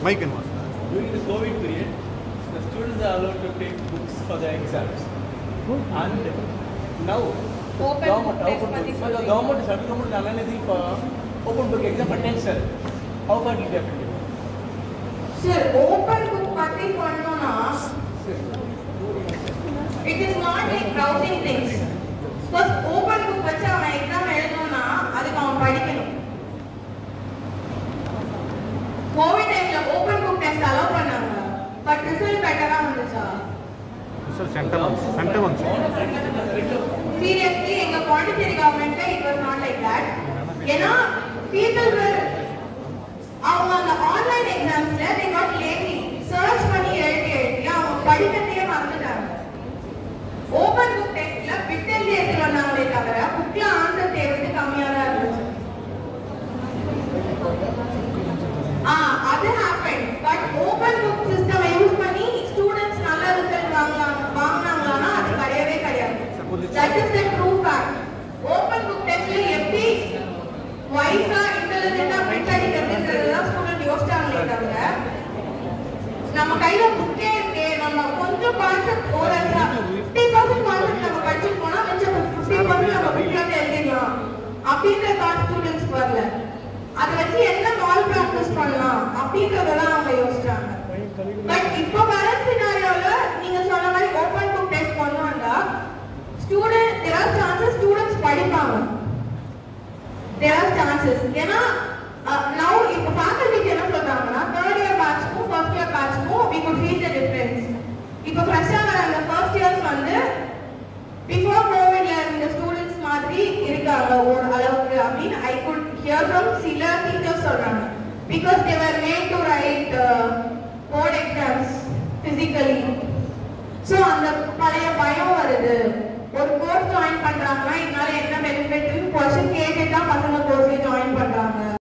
Mike and one. During the COVID period, the students are allowed to take books for their exams. And now, the government is analyzing for open book exam for 10th standard. How far did you affect it? Sir, open book patti pannona. It is not like browsing things. Because open book வச்சு அவன் exam எழுதணும்னா அதுக்கு அவன் படிக்கணும். Covid டைம்ல open book test allow பண்ணாங்க. But result பெட்டரா வந்துச்சா? Result center ones. Seriously, எங்க பாண்டிச்சேரி கவர்மெண்ட்ல it was not like that. ஏன்னா people were அவங்க அந்த ஆன்லைன் எக்ஸாம்ஸ்ல they got lazy. சர்ச் பண்ணி எழுதி அவங்க படிக்கிறதையே மறந்துட்டாங்க. ஓபன் புக் டெஸ்ட்ல பிட் எழுதி எடுத்து வந்தாங்களே தவிர புக்ல ஆன்சர் தேர்வு கம்மியா தான் இருந்துச்சு. அது happened. But open book system use பண்ணி students நல்ல ரிசல்ட் வாங்குனாங்களானா அது கிடையவே கிடையாது. That is the true fact. Open book testல எப்படி வைஸா இன்டெலிஜென்ட்டா பிரிண்ட் அடிக்கிறதுன்றதுதான் ஸ்டூடெண்ட் யோசிச்சாங்களே தவிர நம்ம கையில புக்கே இருக்கே நம்ம கொஞ்சம் கான்செப்ட் ஓரளவுக்கு 50% கான்செப்ட் நம்ம படிச்சுட்டு போனா மிச்சம் 50% நம்ம புக்ல இருந்து எழுதிடலாம் அப்படின்ற தாட் ஸ்டூடெண்ட்ஸ்க்கு வரல. அதை வச்சு என்ன மால் பிராக்டிஸ் பண்ணலாம் அப்படின்றதெல்லாம் அவங்க யோசிச்சாங்க. பட் இப்போ கரண்ட் சினாரியோல நீங்க சொன்ன மாதிரி ஓபன் புக் டெஸ்ட் கொண்டு வந்தா student there are chances students படிப்பாங்க. there are chances. ஏன்னா now இப்போ faculty என்ன சொல்றாங்கன்னா third year batchக்கும் first year batchக்கும் we could see the difference. இப்போ ஃப்ரெஷ்ஷா வர அந்த first years வந்து before covidல இருந்த students மாதிரி இருக்காங்க ஒரு அளவுக்கு அப்படின்னு I could hear from சில teachers சொல்றாங்க. Because they were made to write board exams physically. So அந்த பழைய பயம் வருது. ஒரு கோர்ஸ் ஜாயின் பண்றாங்கன்னா இதனால என்ன